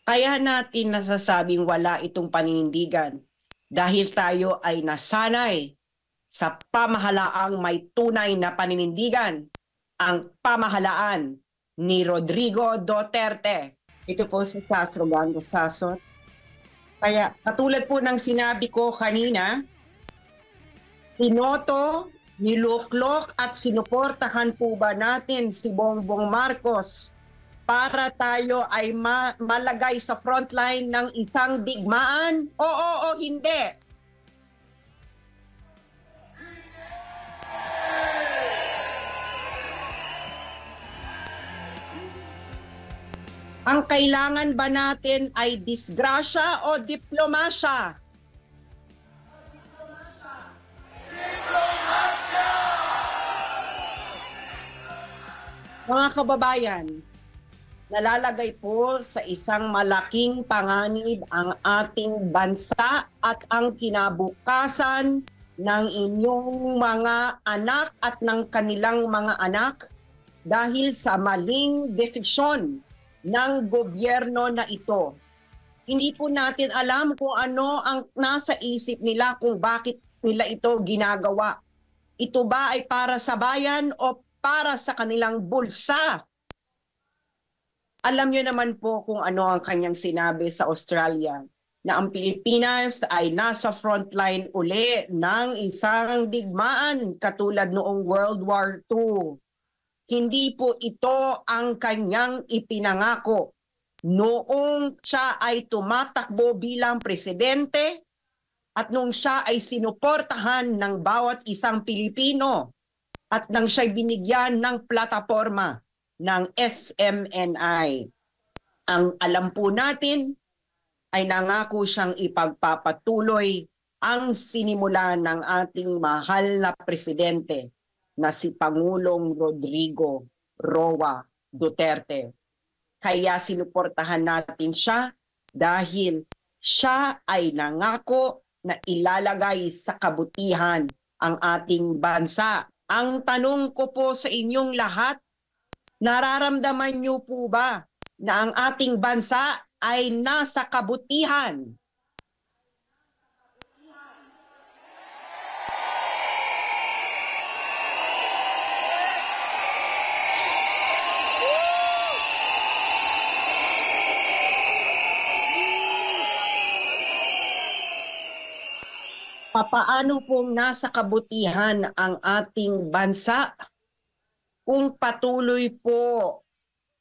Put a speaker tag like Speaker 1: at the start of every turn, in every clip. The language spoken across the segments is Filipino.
Speaker 1: Kaya natin nasasabing wala itong paninindigan dahil tayo ay nasanay sa pamahalaang may tunay na paninindigan, ang pamahalaan ni Rodrigo Duterte. Ito po si Sasro Gango Sasot. Kaya katulad po ng sinabi ko kanina, pinoto, niluklok at sinuportahan po ba natin si Bongbong Marcos para tayo ay malagay sa frontline ng isang digmaan? Oo o hindi? Ang kailangan ba natin ay disgrasya o diplomasya? Mga kababayan, nalalagay po sa isang malaking panganib ang ating bansa at ang kinabukasan ng inyong mga anak at ng kanilang mga anak dahil sa maling desisyon ng gobyerno na ito. Hindi po natin alam kung ano ang nasa isip nila kung bakit nila ito ginagawa. Ito ba ay para sa bayan o para sa kanilang bulsa? Alam niyo naman po kung ano ang kanyang sinabi sa Australia, na ang Pilipinas ay nasa frontline uli ng isang digmaan katulad noong World War II. Hindi po ito ang kanyang ipinangako noong siya ay tumatakbo bilang presidente at nung siya ay sinuportahan ng bawat isang Pilipino at nang siya'y binigyan ng plataporma ng SMNI. Ang alam po natin ay nangako siyang ipagpapatuloy ang sinimula ng ating mahal na presidente na si Pangulong Rodrigo Roa Duterte. Kaya sinuportahan natin siya dahil siya ay nangako na ilalagay sa kabutihan ang ating bansa. Ang tanong ko po sa inyong lahat, nararamdaman niyo po ba na ang ating bansa ay nasa kabutihan? Papaano pong nasa kabutihan ang ating bansa kung patuloy po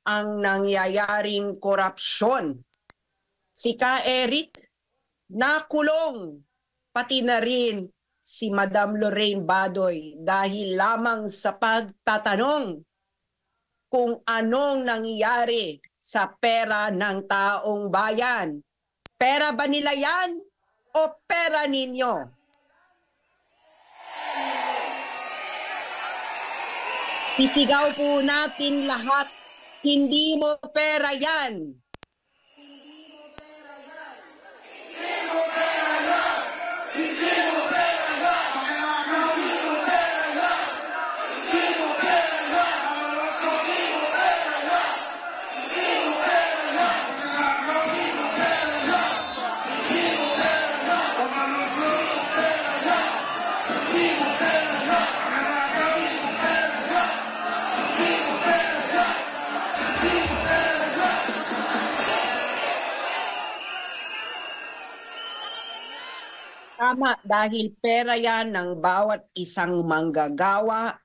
Speaker 1: ang nangyayaring korupsyon? Si Ka Eric nakulong, pati na rin si Madam Lorraine Badoy dahil lamang sa pagtatanong kung anong nangyayari sa pera ng taong bayan. Pera ba nila yan o pera ninyo? Isigaw po natin lahat, hindi mo pera yan. Tama, dahil pera yan ng bawat isang manggagawa,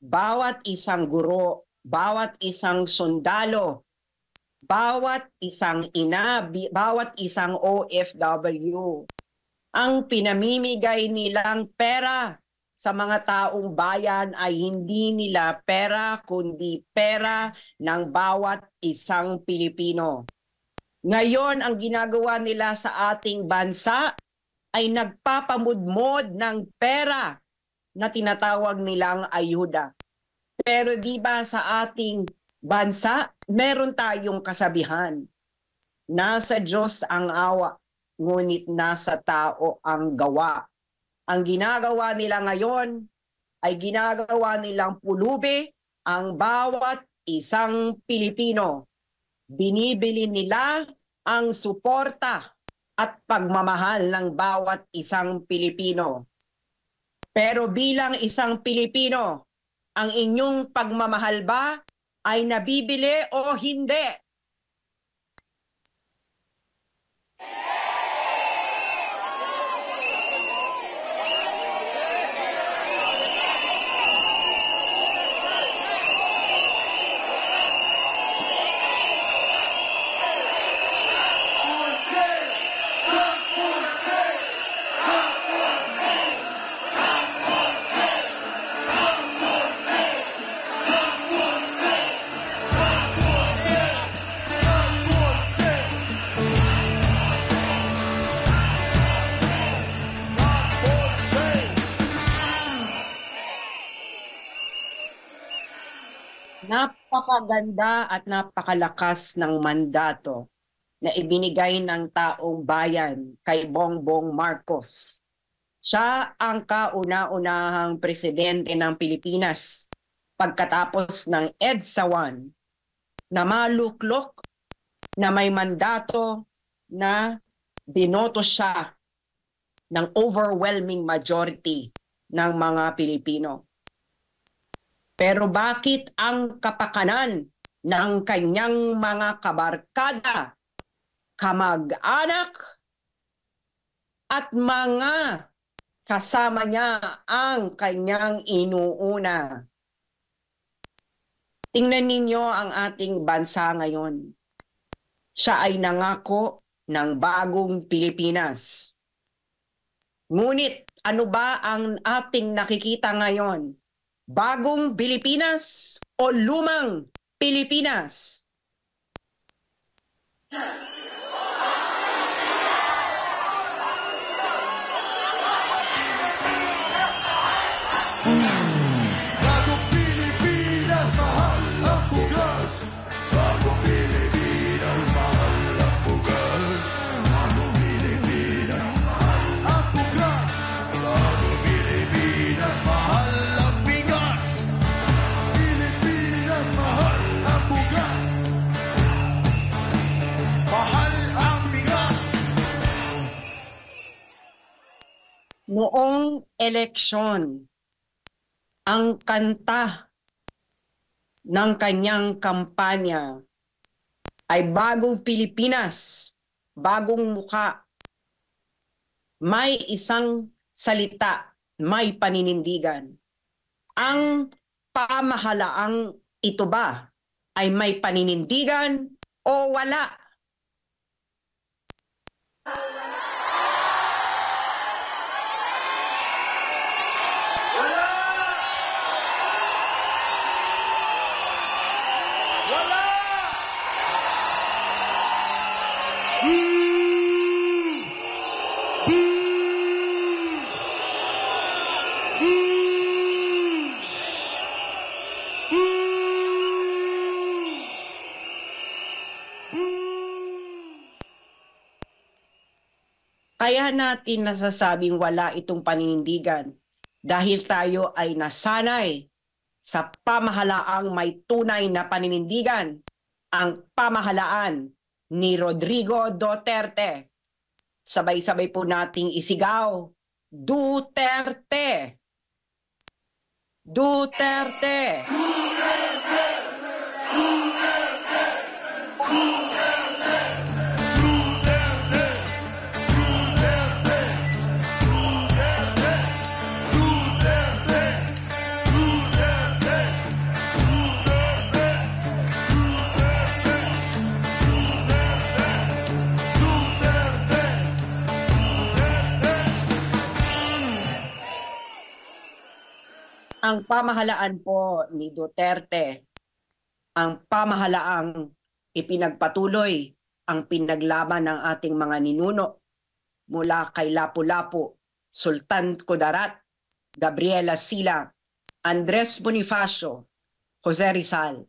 Speaker 1: bawat isang guro, bawat isang sundalo, bawat isang ina, bawat isang OFW. Ang pinamimigay nilang pera sa mga taong bayan ay hindi nila pera kundi pera ng bawat isang Pilipino. Ngayon, ang ginagawa nila sa ating bansa ay nagpapamudmod ng pera na tinatawag nilang ayuda. Pero di ba sa ating bansa, meron tayong kasabihan, nasa Diyos ang awa, ngunit nasa tao ang gawa. Ang ginagawa nila ngayon ay ginagawa nilang pulubi ang bawat isang Pilipino. Binibili nila ang suporta at pagmamahal ng bawat isang Pilipino. Pero bilang isang Pilipino, ang inyong pagmamahal ba ay nabibili o hindi? Napakaganda at napakalakas ng mandato na ibinigay ng taong bayan kay Bongbong Marcos. Siya ang kauna-unahang presidente ng Pilipinas pagkatapos ng EDSA 1 na maluklok na may mandato na binoto siya ng overwhelming majority ng mga Pilipino. Pero bakit ang kapakanan ng kanyang mga kabarkada, kamag-anak at mga kasama niya ang kanyang inuuna? Tingnan ninyo ang ating bansa ngayon. Siya ay nangako ng bagong Pilipinas. Ngunit ano ba ang ating nakikita ngayon? Bagong Pilipinas o lumang Pilipinas?
Speaker 2: Bagong Pilipinas, mahal ang bugas. Bagong Pilipinas, mahal ang bugas. Bagong Pilipinas, mahal ang bugas. Bagong Pilipinas, mahal ang bigas. Pilipinas, mahal ang bugas. Mahal ang bigas.
Speaker 1: Noong eleksyon, ang kanta ng kanyang kampanya ay Bagong Pilipinas, bagong mukha. May isang salita, may paninindigan. Ang pamahalaang ito ba ay may paninindigan o wala?
Speaker 2: Wala!
Speaker 1: Kaya natin nasasabing wala itong paninindigan dahil tayo ay nasanay sa pamahalaang may tunay na paninindigan, ang pamahalaan ni Rodrigo Duterte. Sabay-sabay po nating isigaw, Duterte! Duterte! Ang pamahalaan po ni Duterte, ang pamahalaang ipinagpatuloy ang pinaglaban ng ating mga ninuno mula kay Lapu-Lapu, Sultan Kudarat, Gabriela Sila, Andres Bonifacio, Jose Rizal,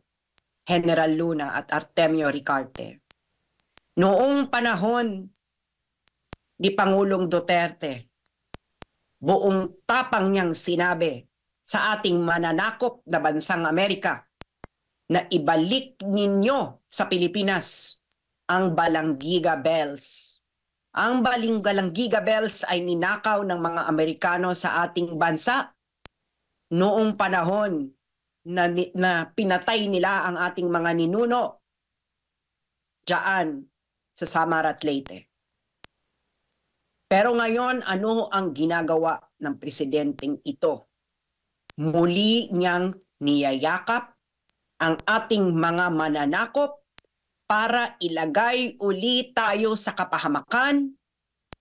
Speaker 1: General Luna at Artemio Ricarte. Noong panahon ni Pangulong Duterte, buong tapang niyang sinabi sa ating mananakop na bansang Amerika na ibalik ninyo sa Pilipinas ang Balanggiga Bells. Ang Balanggiga Bells ay ninakaw ng mga Amerikano sa ating bansa noong panahon na pinatay nila ang ating mga ninuno diyan sa Samar at Leyte. Pero ngayon, ano ang ginagawa ng presidenteng ito? Muli niyang niyayakap ang ating mga mananakop para ilagay uli tayo sa kapahamakan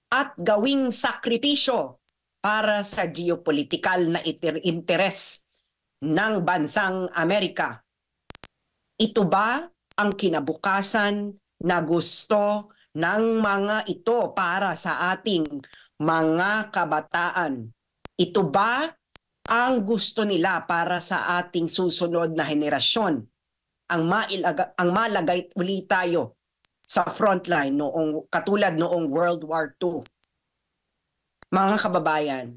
Speaker 1: at gawing sakripisyo para sa geopolitikal na interes ng bansang Amerika. Ito ba ang kinabukasan na gusto ng mga ito para sa ating mga kabataan? Ito ba ang gusto nila para sa ating susunod na henerasyon? Ang malagay uli tayo sa frontline katulad noong World War II. Mga kababayan,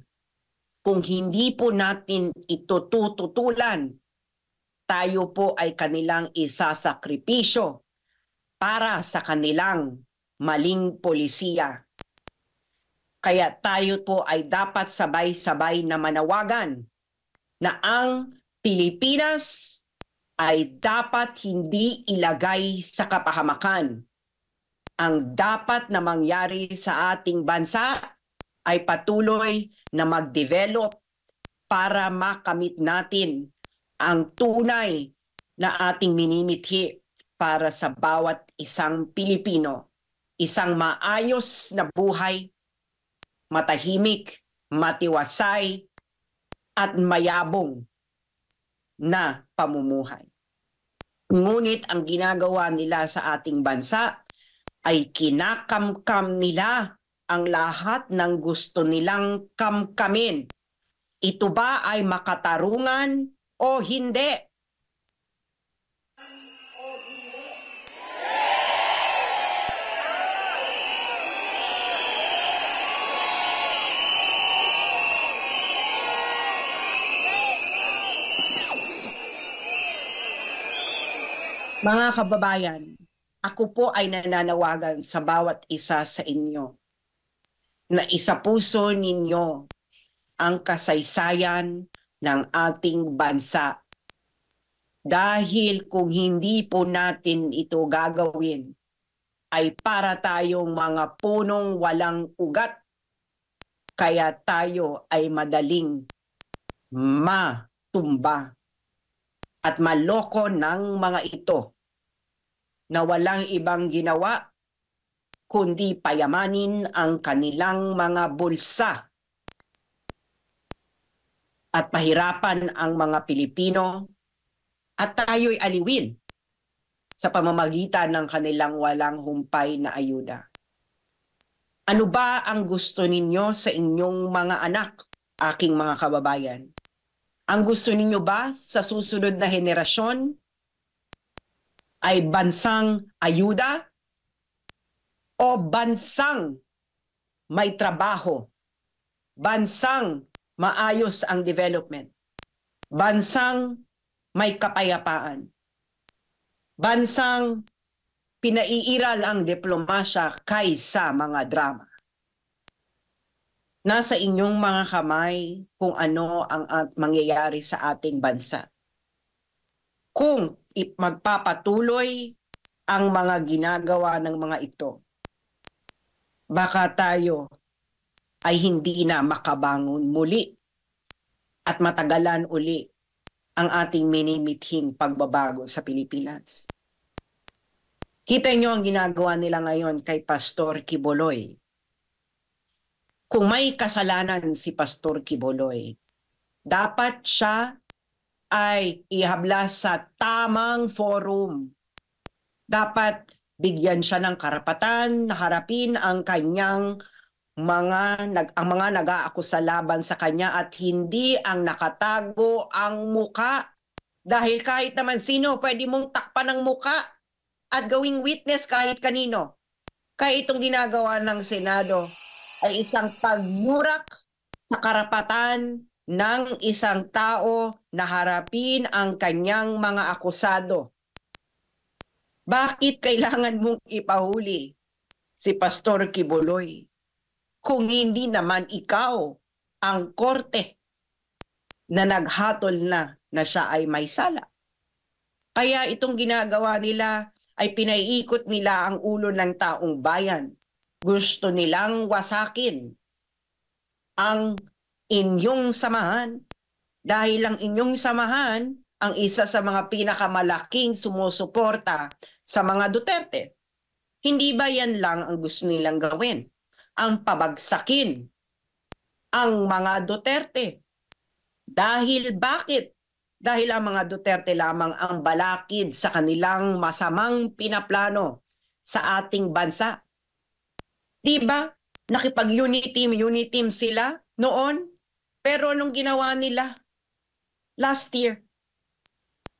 Speaker 1: kung hindi po natin ito tututulan, tayo po ay kanilang isasakripisyo para sa kanilang maling polisiya. Kaya tayo po ay dapat sabay-sabay na manawagan na ang Pilipinas ay dapat hindi ilagay sa kapahamakan. Ang dapat na mangyari sa ating bansa ay patuloy na mag-develop para makamit natin ang tunay na ating minimithi para sa bawat isang Pilipino. Isang maayos na buhay, matahimik, matiwasay, at mayabong na pamumuhay. Ngunit ang ginagawa nila sa ating bansa ay kinakamkam nila ang lahat ng gusto nilang kamkamin. Ito ba ay makatarungan o hindi? Mga kababayan, ako po ay nananawagan sa bawat isa sa inyo na isapuso ninyo ang kasaysayan ng ating bansa. Dahil kung hindi po natin ito gagawin, ay para tayong mga punong walang ugat, kaya tayo ay madaling matumba at maloko ng mga ito na walang ibang ginawa kundi payamanin ang kanilang mga bulsa at pahirapan ang mga Pilipino at tayo'y aliwin sa pamamagitan ng kanilang walang humpay na ayuda. Ano ba ang gusto ninyo sa inyong mga anak, aking mga kababayan? Ang gusto ninyo ba sa susunod na henerasyon ay bansang ayuda o bansang may trabaho, bansang maayos ang development, bansang may kapayapaan, bansang pinaiiral ang diplomasya kaysa mga drama? Nasa inyong mga kamay kung ano ang mangyayari sa ating bansa. Kung magpapatuloy ang mga ginagawa ng mga ito, baka tayo ay hindi na makabangon muli at matagalan uli ang ating minimithing pagbabago sa Pilipinas. Kita nyo ang ginagawa nila ngayon kay Pastor Quiboloy. Kung may kasalanan si Pastor Quiboloy, dapat siya ay ihablas sa tamang forum. Dapat bigyan siya ng karapatan na harapin ang kanyang mga nag-aakusa laban sa kanya at hindi ang nakatago ang muka. Dahil kahit naman sino pwede mong takpan ng muka at gawing witness kahit kanino. Kaya itong ginagawa ng Senado ay isang pagyurak sa karapatan ng isang tao na harapin ang kanyang mga akusado. Bakit kailangan mong ipahuli si Pastor Kibuloy kung hindi naman ikaw ang korte na naghatol na siya ay may sala? Kaya itong ginagawa nila ay pinaiikot nila ang ulo ng taong bayan. Gusto nilang wasakin ang inyong samahan dahil ang inyong samahan ang isa sa mga pinakamalaking sumusuporta sa mga Duterte. Hindi ba yan lang ang gusto nilang gawin? Ang pabagsakin ang mga Duterte. Dahil bakit? Dahil ang mga Duterte lamang ang balakid sa kanilang masamang pinaplano sa ating bansa. Di ba? Nakipag-unity team sila noon. Pero anong ginawa nila last year?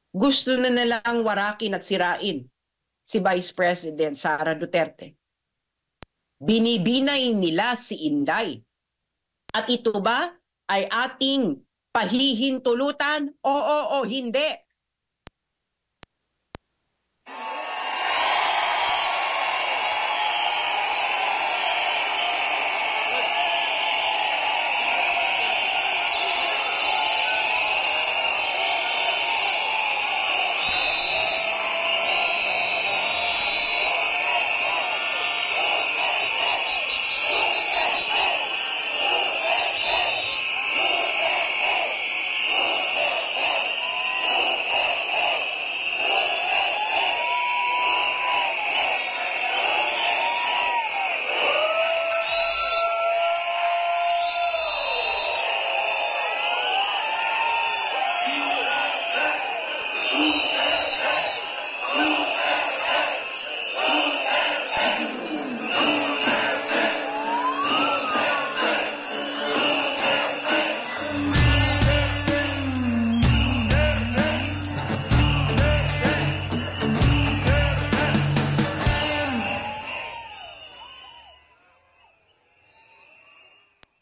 Speaker 1: Gusto na nilang warakin at sirain si Vice President Sara Duterte. Binibinay nila si Inday. At ito ba ay ating pahihintulutan? Oo o hindi?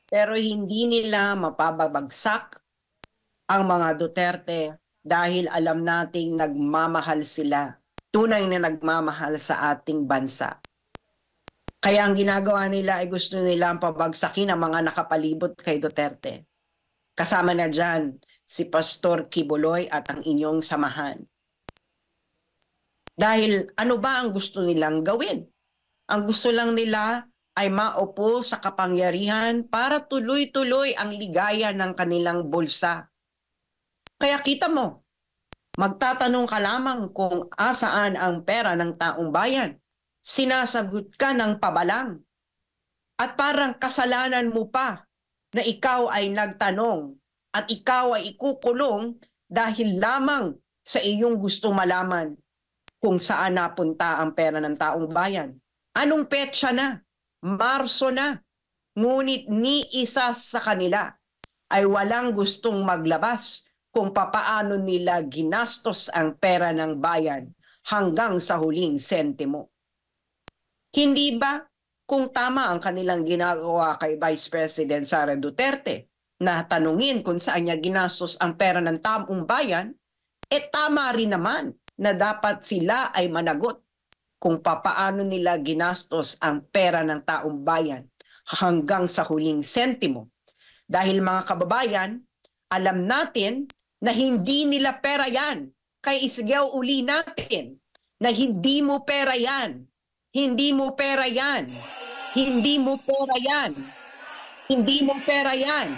Speaker 1: Pero hindi nila mapabagsak ang mga Duterte dahil alam nating nagmamahal sila. Tunay na nagmamahal sa ating bansa. Kaya ang ginagawa nila ay gusto nilang pabagsakin ang mga nakapalibot kay Duterte. Kasama na dyan si Pastor Kibuloy at ang inyong samahan. Dahil ano ba ang gusto nilang gawin? Ang gusto lang nila ay maupo sa kapangyarihan para tuloy-tuloy ang ligaya ng kanilang bulsa. Kaya kita mo, magtatanong ka lamang kung asaan ang pera ng taong bayan. Sinasagot ka ng pabalang. At parang kasalanan mo pa na ikaw ay nagtanong at ikaw ay ikukulong dahil lamang sa iyong gusto malaman kung saan napunta ang pera ng taong bayan. Anong petsa na? Marso na. Ngunit ni isa sa kanila ay walang gustong maglabas kung papaano nila ginastos ang pera ng bayan hanggang sa huling sentimo. Hindi ba kung tama ang kanilang ginagawa kay Vice President Sara Duterte na tanungin kung saan niya ginastos ang pera ng taong bayan, tama rin naman na dapat sila ay managot kung papaano nila ginastos ang pera ng taong bayan hanggang sa huling sentimo. Dahil mga kababayan, alam natin na hindi nila pera yan. Kaya isigaw uli natin na hindi mo pera yan. Hindi mo pera yan. Hindi mo pera yan. Hindi mo pera yan.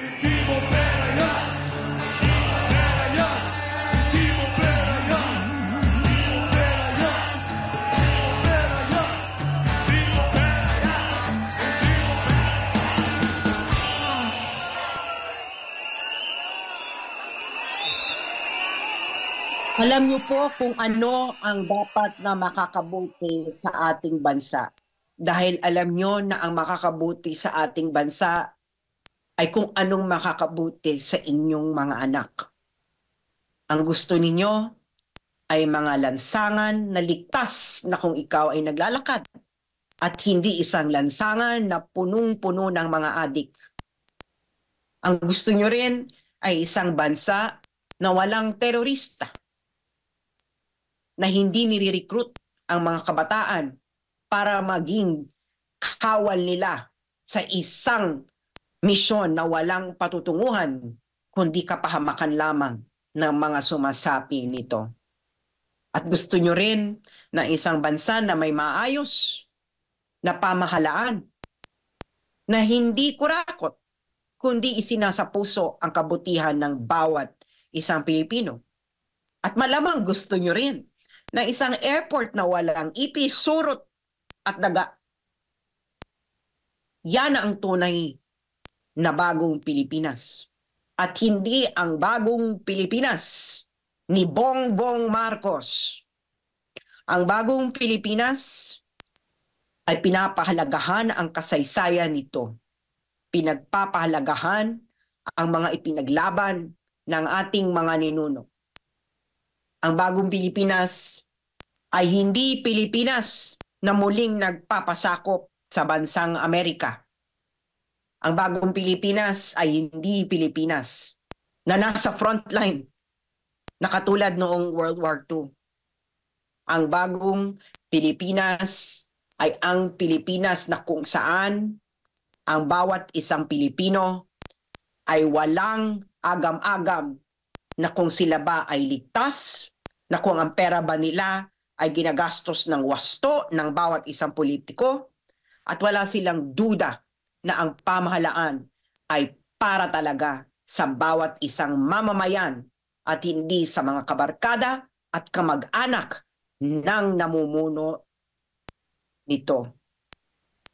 Speaker 2: Hindi mo pera yan. Hindi mo pera yan. Hindi mo pera yan. Hindi mo pera yan. Hindi mo pera yan.
Speaker 1: Alam niyo po kung ano ang dapat na makakabuti sa ating bansa. Dahil alam niyo na ang makakabuti sa ating bansa ay kung anong makakabuti sa inyong mga anak. Ang gusto ninyo ay mga lansangan na ligtas na kung ikaw ay naglalakad at hindi isang lansangan na punong-puno ng mga adik. Ang gusto nyo rin ay isang bansa na walang terorista, na hindi nire-recruit ang mga kabataan para maging kawal nila sa isang misyon na walang patutunguhan kundi kapahamakan lamang ng mga sumasapi nito. At gusto nyo rin na isang bansa na may maayos na pamahalaan na hindi kurakot kundi isinasapuso ang kabutihan ng bawat isang Pilipino. At malamang gusto nyo rin na isang airport na walang ipis, surot at daga. Yan ang tunay na bagong Pilipinas. At hindi ang bagong Pilipinas ni Bongbong Marcos. Ang bagong Pilipinas ay pinapahalagahan ang kasaysayan nito. Pinagpapahalagahan ang mga ipinaglaban ng ating mga ninuno. Ang bagong Pilipinas ay hindi Pilipinas na muling nagpapasakop sa bansang Amerika. Ang bagong Pilipinas ay hindi Pilipinas na nasa frontline na katulad noong World War II. Ang bagong Pilipinas ay ang Pilipinas na kung saan ang bawat isang Pilipino ay walang agam-agam na kung sila ba ay ligtas, na kung ang pera ba nila ay ginagastos ng wasto ng bawat isang politiko, at wala silang duda na ang pamahalaan ay para talaga sa bawat isang mamamayan at hindi sa mga kabarkada at kamag-anak ng namumuno nito.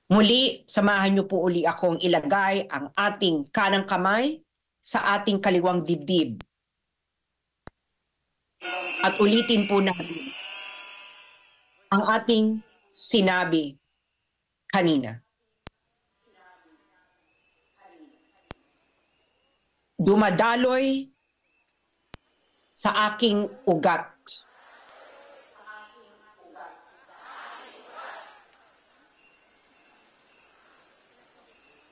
Speaker 1: Muli, samahan niyo po uli akong ilagay ang ating kanang kamay sa ating kaliwang dibdib. At ulitin po natin ang ating sinabi kanina. Dumadaloy sa aking ugat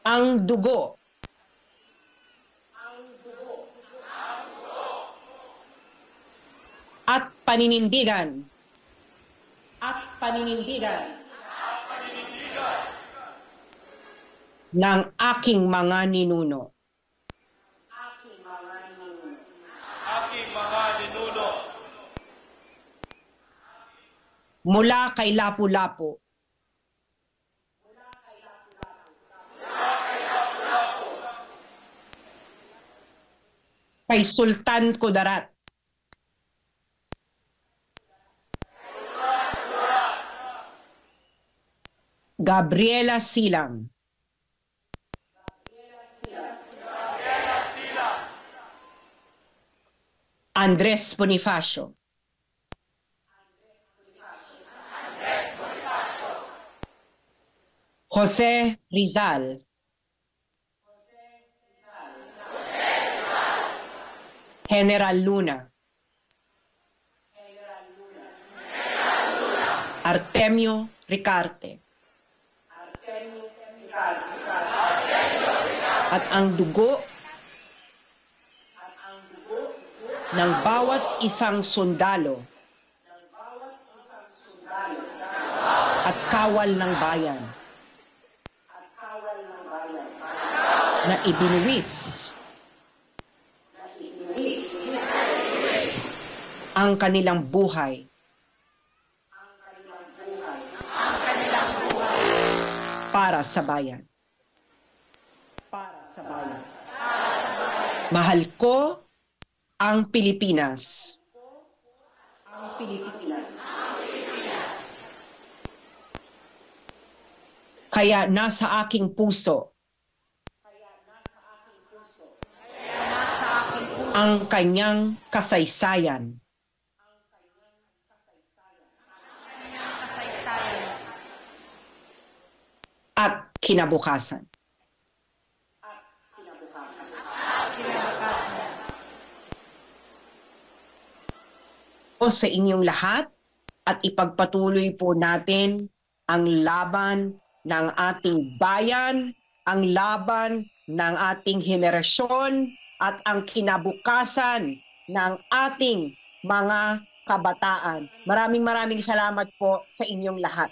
Speaker 1: ang dugo at paninindigan ng aking mga ninuno. Mula kay Lapu-Lapu kay Sultan Kudarat Gabriela Silang Andres Bonifacio Jose Rizal General Luna Artemio Ricarte at ang dugo ng bawat isang sundalo at kawal ng bayan na ibinuwis ang kanilang buhay para sa bayan. Mahal ko ang Pilipinas. Kaya nasa aking puso ang kanyang kasaysayan. At kinabukasan. O sa inyong lahat at ipagpatuloy po natin ang laban ng ating bayan, ang laban ng ating henerasyon at ang kinabukasan ng ating mga kabataan. Maraming salamat po sa inyong lahat.